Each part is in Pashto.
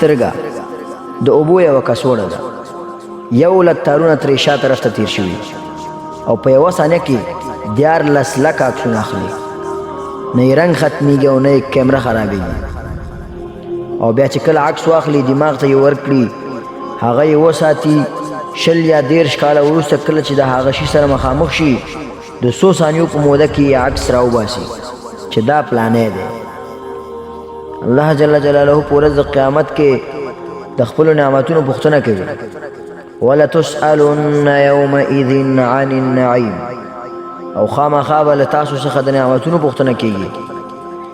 سترګه د اوبو یوه کڅوړه ده، یو لک تارونه ترې شا طرف ته تیر شوي او په یوه ثانیه کې 14 لکه عکسونه اخلي. نه یې رنګ ختمیږي او نه یې کیمره خرابېږي. او بیا چې کله عکس واخلي دماغ ته یې ورکړي، هغه یې وساتي، 20 یا 30 کاله وروسته کله چې د هغه شي سره مخامخ شي، د 100 ثانیو په موده کې یې عکس راوباسي چې دا پلانی دی. الله جل جلاله په ورځ د قیامت کې د خپلو نعمتونو پوښتنه کوي. ولتسألن یومئذ عن النعیم. او خامخا به له تاسو څخه د نعمتونو پوښتنه کیږي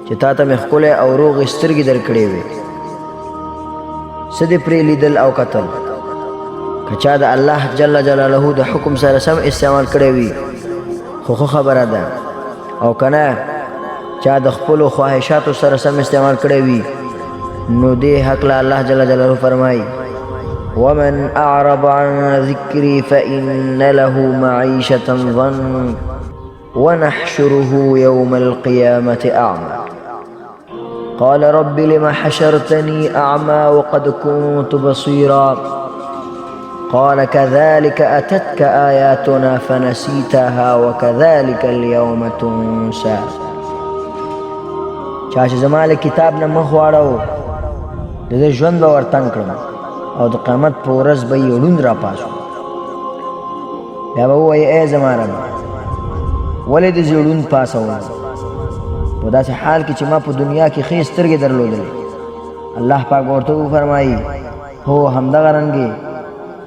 چې تا ته مې ښکلی او روغې سترګې درکړې وې، څه دې پرې لیدل او کتل. که چا د الله جل جلاله د حکم سره سم استعمال کړی وي خو ښه خبره ده، او که نه چا د خپلو خواهشاتو سره سم استعمال کړی وي نو دې هکله الله جل جلاله فرمایي ومن اعرض عن ذکری فإن له معیشة ضنکا ونحشره يوم القيامة أعمى قال رب لم حشرتني أعمى وقد كنت بصيرا قال كذلك أتتك آياتنا فنسيتها وكذلك اليوم تنسى. چا چې زما له کتاب نه مخ واړو د دې ژوند به ورتنګ کړم او د قیامت په ورځ به یې ړوند راپاسو. بیا به ووایي ای زما رب ولې دې زه ړوند پاسوم په داسې حال کې چې ما په دنیا کې ښې سترګې درلودلې. الله پاک ورته وفرمایي هو همدغه رنګې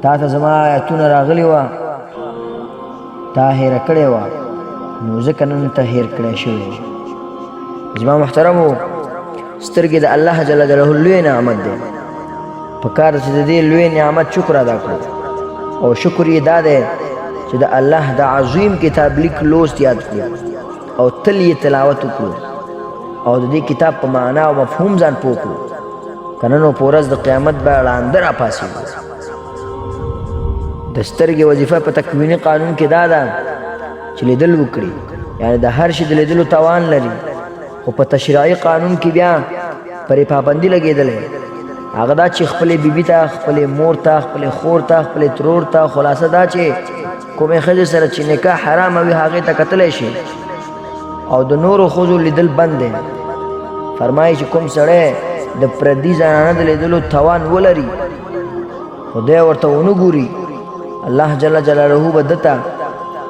تا ته زما آیتونه راغلي وه، تا هیره کړې وه، نو ځکه نن ته هیر کړی شوی. زما محترمو سترګې د الله جل جلاله لوی نعمت دی. په کار چې د دې لوی نعمت شکر ادا کړو، او شکر یې دا دی چې د الله د عظیم کتاب لیک لوست یاد کړو او تل یې تلاوت وکړو او د دې کتاب په معنا او مفهوم ځان پوه کړو. که نه نو په ورځ د قیامت به ړانده راپاڅېږو. د سترګې وظیفه په تکویني قانون کې دا ده چې لیدل وکړي، یعنې د هر شي د لیدلو توان لري، خو په تشریعي قانون کې بیا پرې پابندي لګېدلی. هغه دا چې خپلې بیبي ته، خپلې مور ته، خپلې خور ته، خپلې ترور ته، خلاصه دا چې کومې ښځې سره چې نکاح حرامه وي هغې ته کتلی شي، او د نورو ښځو لیدل بند دی. فرمایي چې کوم سړی د پردي زنانه د لیدلو توان ولري خدای ورته ونه ګوري، الله جل جلاله به دته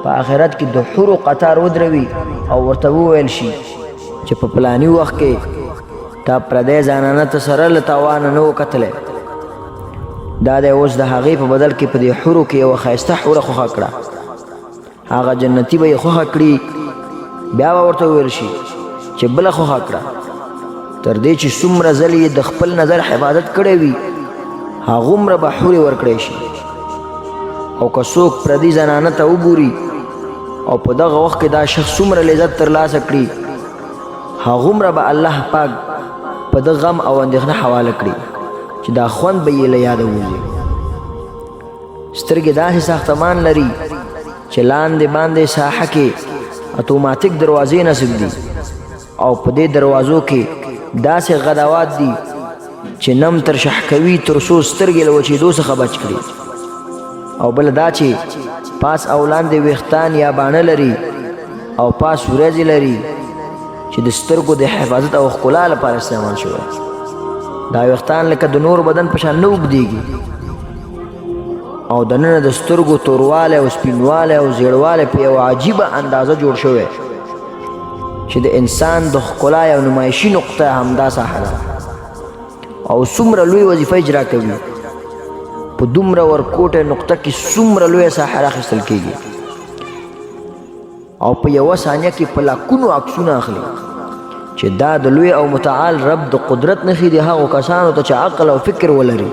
په آخرت کې د حورو قطار ودروي او ورته وویل شي چې په پلاني وخت کې تا پردی زنانه ته سره له توانه نه و کتلی، دا دی اوس د هغې په بدل کې په دې حورو کې یوه ښایسته حوره خوښه کړه، هغه جنتي به یې خوښه کړي. بیا به ورته وویل شي چې بله خوښه کړه، تر دې چې څومره ځلې یې د خپل نظر حفاظت کړی وي هغومره به حورې ورکړی شي. او که څوک پردي زنانه ته وګوري او په دغه وخت کې دا شخص څومره لذت ترلاسه کړي هغومره به الله پاک په ده غم او اندېښنه حواله کړي چې دا خوند به یې له یاده ووځي. سترګې داسې ساختمان لري چې لاندې باندې ساحه کې اتوماتیک دروازې نصب دي، او په دې دروازو کې داسې غدوات دي چې نم تر شح کوي تر څو سترګې له وچېدو څخه بچ کړي. او بله دا چې پاس او لاندې ویښتان یا باڼه لري او پاس ورځې لري چې د سترګو د حفاظت او ښکلا لپاره استعمال شوی. دا ویښتان لکه د نور بدن په شان نه اوږدېږي، او دننه د سترګو توروالی او سپینوالی او زیړوالی په یوه عجیبه اندازه جوړ شوی چې د انسان د ښکلا یو نمایشي نقطه همدا ساحه ده، او څومره لوی وظیفه اجرا کوي. په دومره ورکوټه نقطه کې څومره لویه ساحه راخیستل کېږي، او په یوه ثانیه کې په لاکونو عکسونه اخلي چې دا د لوی او متعال رب د قدرت نښې دي هغو کسانو ته چې عقل او فکر ولري.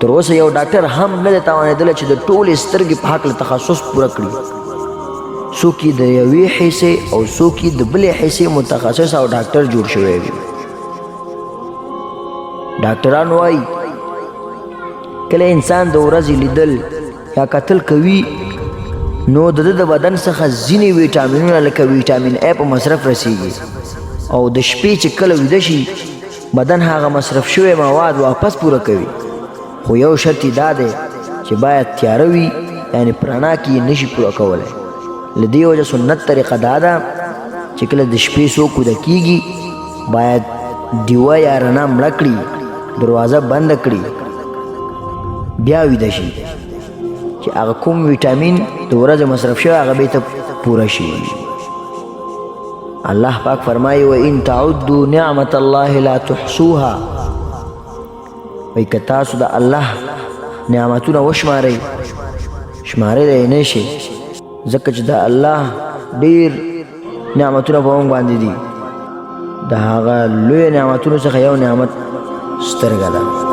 تر اوسه یو ډاکټر هم نه دی توانېدلی چې د ټولې سترګې په هکله تخصص پوره کړي. څوک یې د یوې حصې او څوک یې د بلې حصې متخصص او ډاکټر جوړ شوی وي. ډاکټران وایي کله انسان د ورځې لیدل یا کتل کوي نو د ده د بدن څخه ځینې ویټامینونه لکه ویټامین ا په مصرف رسیږي، او د شپې چې کله ویده شي بدن هغه مصرف شوی مواد واپس پوره کوي خو یو شرط یې دا دی چې باید تیاره وي یعنی پرانا کې یې نشي پوره کولی له دې وجه سنت طریقه دا ده چې کله د شپې څوک ویده کېږي باید ډیوه یا رڼا مړه کړي دروازه بنده کړي بیا ویده شي چې هغه کوم ویټامین د ورځې مصرف شوی هغه بیرته پوره شي الله پاک فرمایي وان تعدوا نعمت الله لا تحصوها وایي که تاسو د الله نعمتونه وشمارئ شمارلی یې نه شي ځکه چې د الله ډېر نعمتونه په موږ باندې دي د هغه لویو نعمتونو څخه یو نعمت سترګه ده